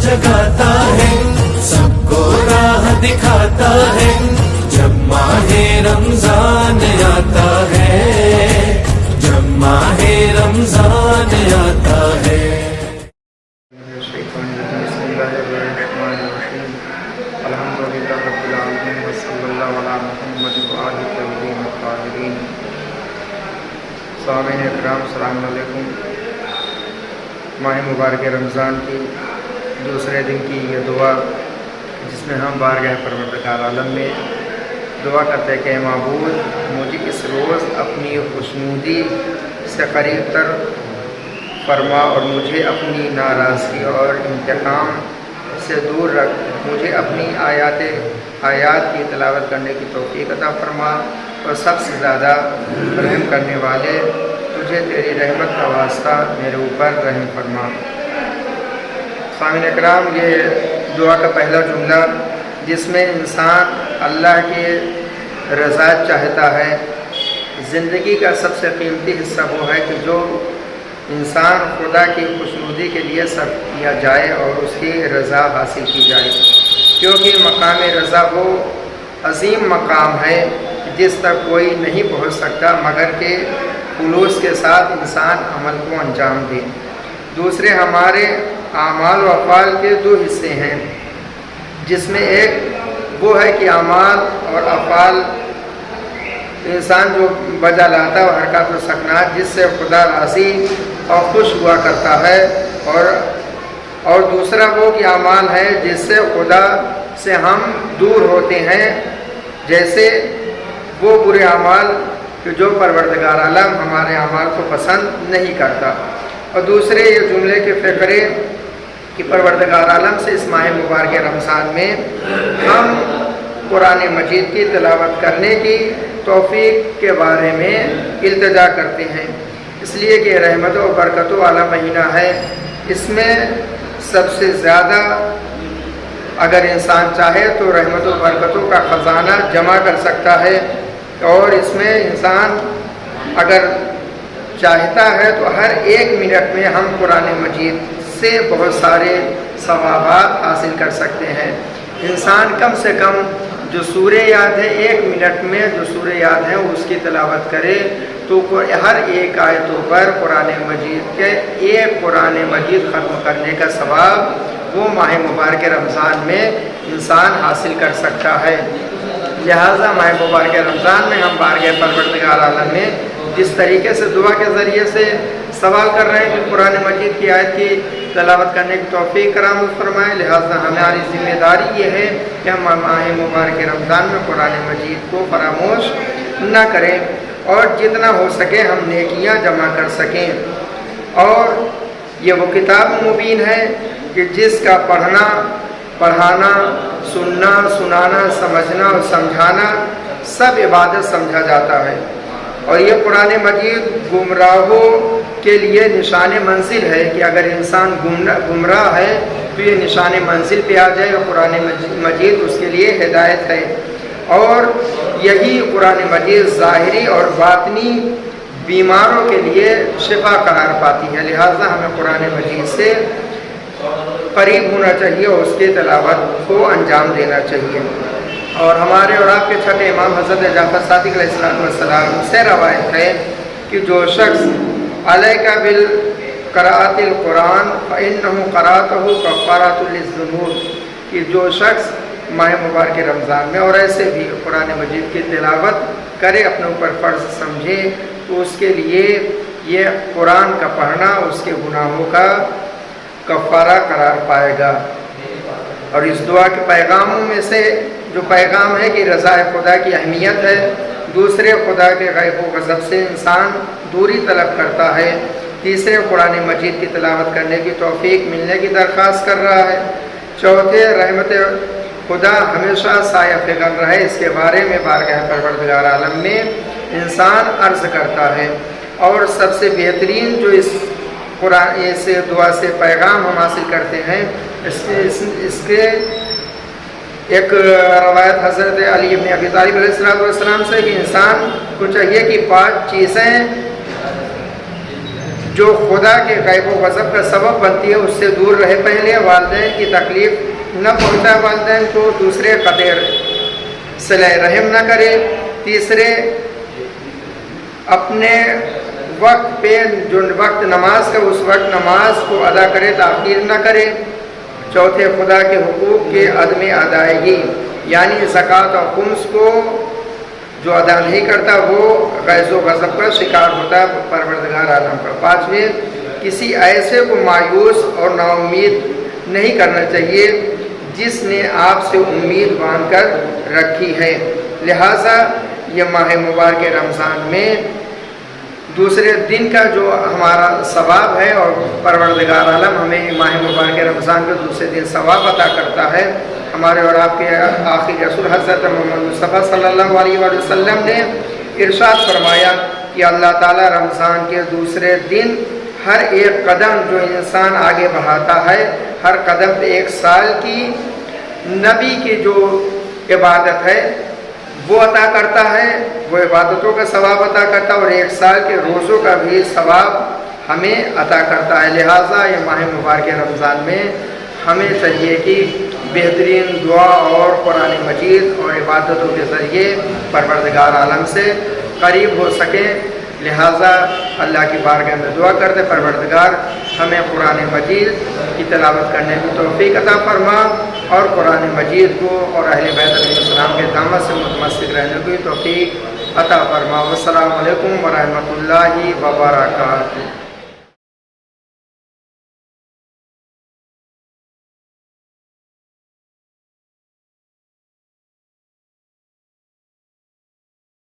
जगाता है, सबको राह दिखाता है जब माहे रमजान आता है, जब माहे रमजान आता है। सामीन इकराम अस्सलाम वालेकुम। माह मुबारक रमज़ान की दूसरे दिन की ये दुआ जिसमें हम बारगाह परवरदिगार आलम में दुआ करते हैं कि माबूद मुझे इस रोज़ अपनी खुशनुदी से करीब तर फरमा और मुझे अपनी नाराज़गी और इंतकाम से दूर रख, मुझे अपनी आयात की तिलावत करने की तौफीक अता फरमा और सबसे ज़्यादा रहम करने वाले तुझे तेरी रहमत का वास्ता मेरे ऊपर रहम फरमा। सामीन इकराम, ये दुआ का पहला जुमला जिसमें इंसान अल्लाह की रज़ा चाहता है। ज़िंदगी का सबसे कीमती हिस्सा वो है कि जो इंसान खुदा की खुशनुदी के लिए सब किया जाए और उसकी रज़ा हासिल की जाए, क्योंकि मकाम रज़ा वो अजीम मकाम है जिस तक कोई नहीं पहुंच सकता मगर के खुलूस के साथ इंसान अमल को अंजाम दे। दूसरे हमारे आमाल व अफ़ाल के दो हिस्से हैं, जिसमें एक वो है कि आमाल और अफ़ाल इंसान जो बजा लाता है हरकत व सकनात जिससे खुदा राज़ी और खुश हुआ करता है, और दूसरा वो कि आमाल है जिससे खुदा से हम दूर होते हैं, जैसे वो बुरे अमाल कि जो परवरदिगार आलम हमारे अमाल को पसंद नहीं करता। और दूसरे ये जुमले के फ़िक्रे कि परवरदिगार आलम से इस माह मुबारक रमज़ान में हम कुरान मजीद की तिलावत करने की तौफीक के बारे में इल्तिजा करते हैं, इसलिए कि रहमत व बरकतों वाला महीना है। इसमें सबसे ज़्यादा अगर इंसान चाहे तो रहमत व बरकतों का ख़जाना जमा कर सकता है, और इसमें इंसान अगर चाहता है तो हर एक मिनट में हम कुरान मजीद से बहुत सारे सवाबात हासिल कर सकते हैं। इंसान कम से कम जो सूरे याद है, एक मिनट में जो सूरे याद है उसकी तिलावत करे तो हर एक आयतों पर कुरान मजीद के एक कुरान मजीद ख़त्म करने का सवाब वो माह मुबारक रमज़ान में इंसान हासिल कर सकता है। लिहाजा माह मुबारक रमज़ान में हम बारगाह परवरदिगार आलम में जिस तरीके से दुआ के ज़रिए से सवाल कर रहे हैं कि कुरान मजीद की आयत की तिलावत करने की तौफीक कराम फरमाएँ, लिहाजा हमारी ज़िम्मेदारी ये है कि हम माह मुबारक रमज़ान में कुरान मजीद को फरामोश न करें और जितना हो सके हम नेकियां जमा कर सकें। और ये वो किताब मुबीन है कि जिसका पढ़ना, पढ़ाना, सुनना, सुनाना, समझना और समझाना सब इबादत समझा जाता है। और ये कुरान मजीद गुमराहों के लिए निशान मंजिल है कि अगर इंसान गुमराह है तो ये निशान मंजिल पे आ जाए, और कुरान मजीद उसके लिए हिदायत है। और यही कुरान मजीद ज़ाहिरी और बातनी बीमारों के लिए शिफा करार पाती है। लिहाजा हमें कुरान मजीद से करीब होना चाहिए और उसके तिलावत को अंजाम देना चाहिए। और हमारे और आपके छठे इमाम हज़रत जाफ़र सादिक़ अलैहिस्सलाम से रवायत है कि जो शख्स अलैका बिल क़राअतिल कुरान फ़इन्नहु क़राअतहु कफ़ारतुल लिज़्ज़ुनूब, कि जो शख्स माह मुबारक रमज़ान में और ऐसे भी कुरान मजीद की तिलावत करे, अपने ऊपर फ़र्ज़ समझे, तो उसके लिए ये कुरान का पढ़ना उसके गुनाहों का कफ़ारा करार पाएगा। और इस दुआ के पैगामों में से जो पैगाम है कि रज़ा खुदा की अहमियत है, दूसरे खुदा के गैब व गज़ब से इंसान दूरी तलब करता है, तीसरे कुरान मजीद की तिलावत करने की तौफीक मिलने की दरख्वास्त कर रहा है, चौथे रहमत खुदा हमेशा साया फिगर रहे, इसके बारे में बारगाह परवरदिगार आलम में इंसान अर्ज़ करता है। और सबसे बेहतरीन जो इस कुरान से दुआ से पैगाम हम हासिल करते हैं, इसके एक रवायत हज़रत अली इब्न अबी तालिब अलैहिस्सलाम से कि इंसान को चाहिए कि 5 चीज़ें جو خدا کے غیب و غضب کا سبب بنتی ہے اس سے دور رہے، پہلے والدین کی تکلیف نہ پہنچائے والدین کو، دوسرے قطع صلہ رحم نہ کرے، تیسرے اپنے وقت پہ جو وقت نماز کا اس وقت نماز کو ادا کرے، تاخیر نہ کرے، چوتھے خدا کے حقوق کے عدم ادائیگی یعنی زکوٰۃ اور خمس کو جو ادا نہیں کرتا وہ غیظ و غضب کا شکار ہوتا ہے پروردگار عالم کا۔ پانچویں، کسی ایسے کو مایوس اور نا امید نہیں کرنا چاہیے جس نے آپ سے امید باندھ کر رکھی ہے۔ لہٰذا یہ ماہ مبارک رمضان میں دوسرے دن کا جو ہمارا ثواب ہے، اور پروردگار عالم ہمیں ماہ مبارک رمضان کے دوسرے دن ثواب عطا کرتا ہے۔ ہمارے اور آپ کے آخری رسول حضرت محمد مصطفیٰ صلی اللہ علیہ وآلہ وسلم نے ارشاد فرمایا کہ اللہ تعالیٰ رمضان کے دوسرے دن ہر ایک قدم جو انسان آگے بڑھاتا ہے، ہر قدم پہ 1 سال کی نبی کی جو عبادت ہے وہ عطا کرتا ہے، وہ عبادتوں کا ثواب عطا کرتا ہے، اور 1 سال کے روزوں کا بھی ثواب ہمیں عطا کرتا ہے۔ لہٰذا یہ ماہ مبارک رمضان میں ہمیں چاہیے کہ بہترین دعا اور قرآن مجید اور عبادتوں کے ذریعے پروردگار عالم سے قریب ہو سکیں۔ لہٰذا اللہ کی بارگاہ میں دعا کرتے پروردگار ہمیں قرآن مجید کی تلاوت کرنے کی توفیق عطا فرما، اور قرآن مجید کو اور اہل بیت علیہ السلام کے دعوت سے متمسک رہنے کی توفیق عطا فرما۔ والسلام علیکم ورحمۃ اللہ وبرکاتہ۔